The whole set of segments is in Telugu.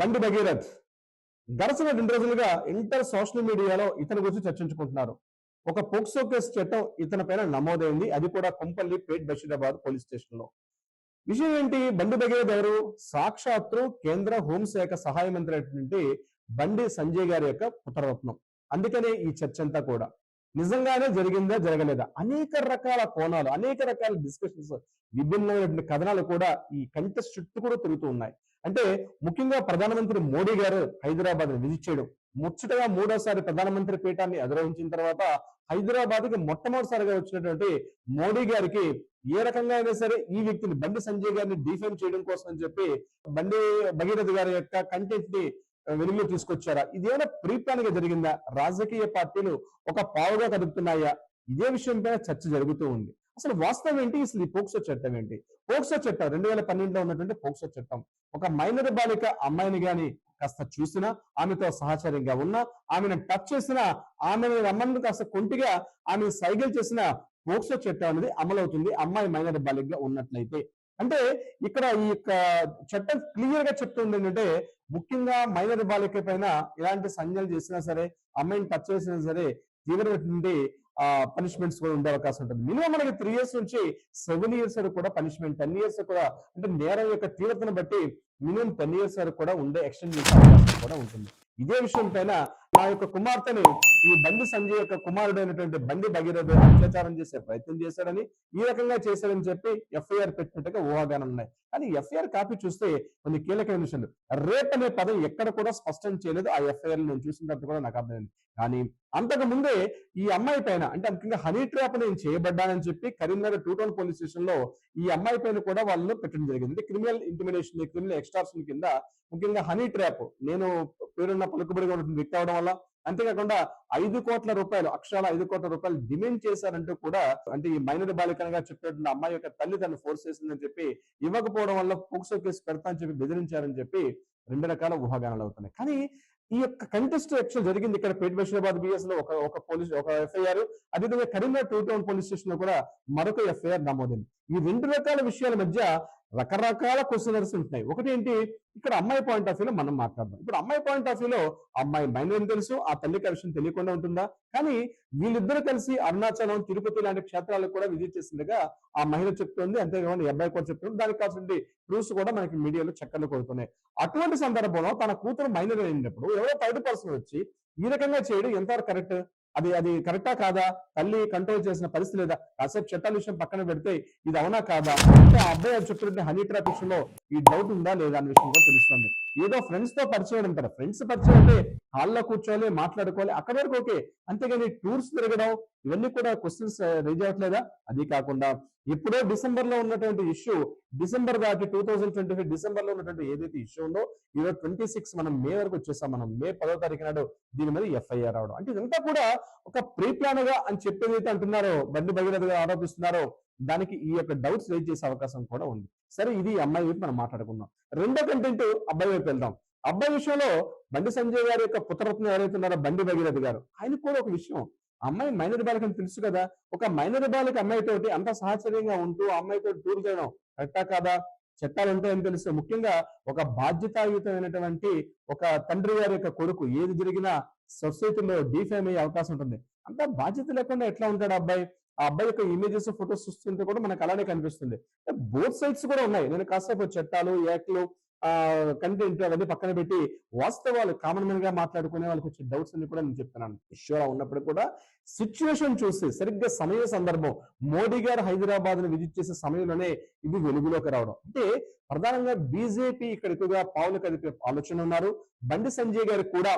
బండి భగీరథ్ గడచిన 2 రోజులుగా ఇంటర్ సోషల్ మీడియాలో ఇతని గురించి చర్చించుకుంటున్నారు. ఒక పోక్సో కేసు చట్టం ఇతని పైన నమోదైంది. అది కూడా కొంపల్లి పేట్ బషీరాబాద్ పోలీస్ స్టేషన్ లో. విషయం ఏంటి? బండి భగీరథ్ ఎవరు? సాక్షాత్తు కేంద్ర హోంశాఖ సహాయ మంత్రి అయినటువంటి బండి సంజయ్ గారి యొక్క పుత్రరత్నం. అందుకనే ఈ చర్చ అంతా కూడా నిజంగానే జరిగిందా జరగలేదా అనేక రకాల కోణాలు, అనేక రకాల డిస్కషన్స్, విభిన్నమైనటువంటి కథనాలు కూడా ఈ కంటెస్ట్ చుట్టూ కూడా తిరుగుతూ ఉన్నాయి. అంటే ముఖ్యంగా ప్రధానమంత్రి మోడీ గారు హైదరాబాద్ విజిట్ చేయడం, ముచ్చటగా 3వ సారి ప్రధానమంత్రి పీఠాన్ని అధిరోహించిన తర్వాత హైదరాబాద్ కి మొట్టమొదటిసారిగా వచ్చినటువంటి మోడీ గారికి ఏ రకంగా అయినా సరే ఈ వ్యక్తిని బండి సంజయ్ గారిని డిఫేమ్ చేయడం కోసం అని చెప్పి బండి భగీరథ్ గారి యొక్క కంటెంట్ ని వెలుగులో తీసుకొచ్చారా? ఇదేమైనా ప్రీ ప్లాన్ గా జరిగిందా? రాజకీయ పార్టీలు ఒక పావుగా కదుపుతున్నాయా? ఇదే విషయం పైన చర్చ జరుగుతూ ఉంది. అసలు వాస్తవం ఏంటి? అసలు ఈ పోక్సో చట్టం ఏంటి? పోక్సో చట్టం 2012లో ఉన్నటువంటి పోక్సో చట్టం ఒక మైనర్ బాలిక అమ్మాయిని గాని కాస్త చూసినా, ఆమెతో సహచర్యంగా ఉన్నా, ఆమెను టచ్ చేసినా, ఆమెను రమ్మని కాస్త కొంటిగా ఆమె సైగలు చేసిన పోక్సో చట్టం అనేది అమలవుతుంది అమ్మాయి మైనర్ బాలికగా ఉన్నట్లయితే. అంటే ఇక్కడ ఈ యొక్క చట్టం క్లియర్ గా చెప్తుంది ఏంటంటే, ముఖ్యంగా మైనర్ బాలిక పైన ఇలాంటి సంజ్ఞలు చేసినా సరే, అమ్మాయిని టచ్ చేసినా సరే తీవ్రమైనటువంటి పనిష్మెంట్స్ కూడా ఉండే అవకాశం ఉంటుంది. మినిమం మనకి 3 years నుంచి 7 years వరకు కూడా పనిష్మెంట్, 10 years కూడా, అంటే నేరం యొక్క తీవ్రతను బట్టి మినిమం 10 years వరకు కూడా ఉండే ఎక్స్టెండ్ చేసే అవకాశం కూడా ఉంటుంది. ఇదే విషయం పైన నా యొక్క కుమార్తెని ఈ బండి సంజయ్ యొక్క కుమారుడైనటువంటి బండి భగీరథ్ అత్యాచారం చేసే ప్రయత్నం చేశాడని, ఈ రకంగా చేశాడని చెప్పి ఎఫ్ఐఆర్ పెట్టినట్టుగా ఊహాగానం ఉన్నాయి. కానీ ఎఫ్ఐఆర్ కాపీ చూస్తే కొన్ని కీలకమైన విషయాలు, రేప్ అనే పదం ఎక్కడ కూడా స్పష్టం చేయలేదు. ఆ ఎఫ్ఐఆర్ నేను చూసిన తర్వాత కూడా నాకు అర్థమైంది. కానీ అంతకు ముందే ఈ అమ్మాయి పైన, అంటే ముఖ్యంగా హనీ ట్రాప్ నేను చేయబడ్డానని చెప్పి కరీంనగర్ 2 టౌన్ పోలీస్ స్టేషన్ లో ఈ అమ్మాయి పైన కూడా వాళ్ళు పెట్టడం జరిగింది. అంటే క్రిమినల్ ఇంటిమిడేషన్, క్రిమినల్ ఎక్స్టార్షన్ కింద ముఖ్యంగా హనీ ట్రాప్, నేను పేరున్న పలుకుబడిగా ఉన్నటువంటి వ్యక్తి అవడం వల్ల, అంతేకాకుండా 5 కోట్ల రూపాయలు, అక్షరాల 5 కోట్ల రూపాయలు డిమాండ్ చేశారంటూ కూడా, అంటే ఈ మైనర్ బాలికనగా చెప్పినటువంటి అమ్మాయి యొక్క తల్లి తను ఫోర్స్ చేసిందని చెప్పి, ఇవ్వకపోవడం వల్ల పోక్సో కేసు పెడతా అని చెప్పి బెదిరించారని చెప్పి 2 రకాల ఊహాగానాలు అవుతున్నాయి. కానీ ఈ యొక్క కంటెస్ట్ యాక్షన్ జరిగింది ఇక్కడ పేట్ బషీరాబాద్ బిఎస్ లో ఒక ఎఫ్ఐఆర్, అదేవిధంగా కరీంనగర్ 2 టౌన్ పోలీస్ స్టేషన్ లో కూడా మరొక ఎఫ్ఐఆర్ నమోదైంది. ఈ 2 రకాల విషయాల మధ్య రకరకాల క్వశ్చనర్స్ ఉంటున్నాయి. ఒకటి ఏంటి, ఇక్కడ అమ్మాయి పాయింట్ ఆఫ్ వ్యూలో మనం మాట్లాడదాం. ఇప్పుడు అమ్మాయి పాయింట్ ఆఫ్ వ్యూలో అమ్మాయి మైనర్ అని తెలుసు, ఆ తల్లికి ఆ విషయం తెలియకుండా ఉంటుందా? కానీ వీళ్ళిద్దరూ కలిసి అరుణాచలం, తిరుపతి లాంటి క్షేత్రాలకు కూడా విజిట్ చేసిందిగా ఆ మహిళ చెప్తుంది, అంతేకాకుండా ఈ అబ్బాయి కూడా చెప్తుంది. దానికి కావాల్సిన ప్రూఫ్స్ కూడా మనకి మీడియాలో చక్కర్లు కొడుతున్నాయి. అటువంటి సందర్భంలో తన కూతురు మైనర్ అయినప్పుడు ఎవరో థర్డ్ పర్సన్ వచ్చి ఈ రకంగా చేయడం ఎంతవరకు కరెక్ట్? అది కరెక్టా కాదా? తల్లి కంట్రోల్ చేసిన పరిస్థితి లేదా? కాసేపు చట్టాల విషయం పక్కన పెడితే ఇది అవునా కాదా? అంటే ఆ అబ్బాయి చెప్తున్న హనీ ట్రాప్ విషయంలో ఈ డౌట్ ఉందా లేదా అనే విషయం కూడా తెలుస్తుంది. ఏదో ఫ్రెండ్స్ తో పరిచయం అంటారు. ఫ్రెండ్స్ పరిచయం అంటే హాల్లో కూర్చోవాలి, మాట్లాడుకోవాలి, అక్కడి వరకు ఓకే. అంతేగాని టూర్స్ తిరగడం ఇవన్నీ కూడా క్వశ్చన్స్ రేజ్ అవ్వట్లేదా? అది కాకుండా ఎప్పుడో డిసెంబర్ లో ఉన్నటువంటి ఇష్యూ, డిసెంబర్ దాటి 2025 డిసెంబర్ లో ఉన్నటువంటి ఏదైతే ఇష్యూ ఉందో, ఈరోజు 26 మనం మే వరకు వచ్చేసాం. మనం మే 10వ తారీఖు నాడు దీని మీద ఎఫ్ఐఆర్ అవడం, అంటే ఇదంతా కూడా ఒక ప్రీ ప్లాన్ గా అని చెప్పేదైతే అంటున్నారో, బండి భగీరథ్ గారు ఆరోపిస్తున్నారో, దానికి ఈ యొక్క డౌట్స్ రేజ్ చేసే అవకాశం కూడా ఉంది. సరే, ఇది అమ్మాయి వైపు మనం మాట్లాడుకుందాం. రెండో కంటెంట్ అబ్బాయి వైపు వెళ్దాం. అబ్బాయి విషయంలో బండి సంజయ్ గారి యొక్క పుత్రరత్నం ఎవరైతే ఉన్నారో బండి భగీరథ్ గారు, ఆయన కూడా ఒక విషయం, అమ్మాయి మైనర్ బాలిక అని తెలుసు కదా. ఒక మైనర్ బాలిక అమ్మాయితోటి అంత సహచర్యంగా ఉంటూ అమ్మాయితో టూర్ చేయడం కరెక్టా కాదా? చట్టాలు ఉంటాయని తెలుసు. ముఖ్యంగా ఒక బాధ్యతాయుతమైనటువంటి ఒక తండ్రి గారి యొక్క కొడుకు ఏది జరిగినా సొసైటీలో డిఫేమ్ అయ్యే అవకాశం ఉంటుంది. అంత బాధ్యత లేకుండా ఎట్లా ఉంటాడు అబ్బాయి? ఆ అబ్బాయి యొక్క ఇమేజెస్, ఫొటోస్ చూస్తుంటే కూడా మనకు అలానే కనిపిస్తుంది. బోత్ సైడ్స్ కూడా ఉన్నాయి. నేను కాసేపు చట్టాలు, యాక్ట్లు, కంటెంట్ అవన్నీ పక్కన పెట్టి వాస్తవాలు కామన్ మ్యాన్ గా మాట్లాడుకునే వాళ్ళకి వచ్చే డౌట్స్ అన్ని కూడా నేను చెప్తున్నాను. ఇష్యూలా ఉన్నప్పుడు కూడా సిచ్యువేషన్ చూసి సరిగ్గా సమయ సందర్భం, మోడీ గారు హైదరాబాద్ ను విజిట్ చేసే సమయంలోనే ఇది వెలుగులోకి రావడం. అంటే ప్రధానంగా బీజేపీ ఇక్కడ ఎక్కువగా పావులు కదిపే ఆలోచన ఉన్నారు. బండి సంజయ్ గారు కూడా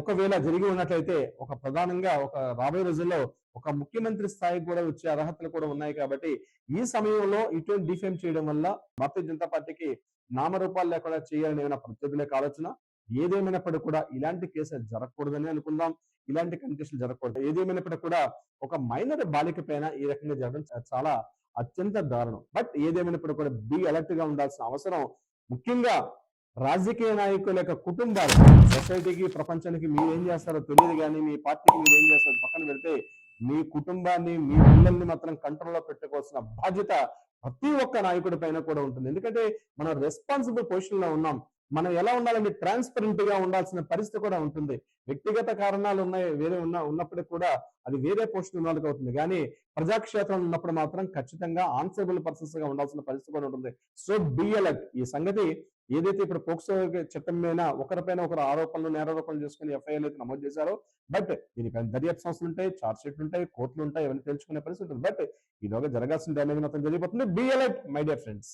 ఒకవేళ జరిగి ఉన్నట్లయితే ఒక ప్రధానంగా ఒక రాబోయే రోజుల్లో ఒక ముఖ్యమంత్రి స్థాయికి కూడా వచ్చే అర్హతలు కూడా ఉన్నాయి. కాబట్టి ఈ సమయంలో ఇటువంటి డిఫేమ్ చేయడం వల్ల భారతీయ జనతా పార్టీకి నామరూపాలు లేకుండా చేయాలని ఏమైనా ప్రత్యర్థుల యొక్క ఆలోచన? ఏదేమైనప్పటికీ కూడా ఇలాంటి కేసులు జరగకూడదని అనుకుందాం. ఇలాంటి కండిషన్లు జరగకూడదు. ఏదేమైనప్పటికీ కూడా ఒక మైనర్ బాలిక పైన ఈ రకంగా జరగడం చాలా అత్యంత దారుణం. బట్ ఏదేమైనప్పటికీ కూడా బి అలర్ట్ గా ఉండాల్సిన అవసరం, ముఖ్యంగా రాజకీయ నాయకుల యొక్క కుటుంబాలు, సొసైటీకి, ప్రపంచానికి మీరు ఏం చేస్తారో తెలియదు కానీ మీ పార్టీకి మీరు ఏం చేస్తారో పక్కన పెడితే, మీ కుటుంబాన్ని, మీ పిల్లల్ని మాత్రం కంట్రోల్లో పెట్టుకోవాల్సిన బాధ్యత ప్రతి ఒక్క నాయకుడి పైన కూడా ఉంటుంది. ఎందుకంటే మనం రెస్పాన్సిబుల్ పొజిషన్ లో ఉన్నాం. మనం ఎలా ఉండాలంటే ట్రాన్స్పరెంట్ గా ఉండాల్సిన పరిస్థితి కూడా ఉంటుంది. వ్యక్తిగత కారణాలు ఉన్నాయి, వేరే ఉన్నప్పటికీ కూడా అది వేరే పోస్ట్ ఉన్న వాళ్ళకి అవుతుంది. కానీ ప్రజాక్షేత్రంలో ఉన్నప్పుడు మాత్రం ఖచ్చితంగా ఆన్సరబుల్ పర్సన్స్ గా ఉండాల్సిన పరిస్థితి కూడా ఉంటుంది. So be alert. ఈ సంగతి ఏదైతే ఇప్పుడు పోక్సో చట్టం మీద ఒకరిపైన ఒకరు ఆరోపణలు నేరారోపణలు చేసుకుని ఎఫ్ఐఆర్లు అయితే నమోదు చేశారో, బట్ దీనిపైన దర్యాప్తు సంస్థలు ఉంటాయి, చార్జ్ షీట్లు ఉంటాయి, కోర్టులు ఉంటాయి, ఇవన్నీ తెలుసుకునే పరిస్థితి ఉంటుంది. బట్ ఈలోగా జరగాల్సిన డ్యామేజ్ మాత్రం జరిగిపోతుంది. Be alert my dear friends.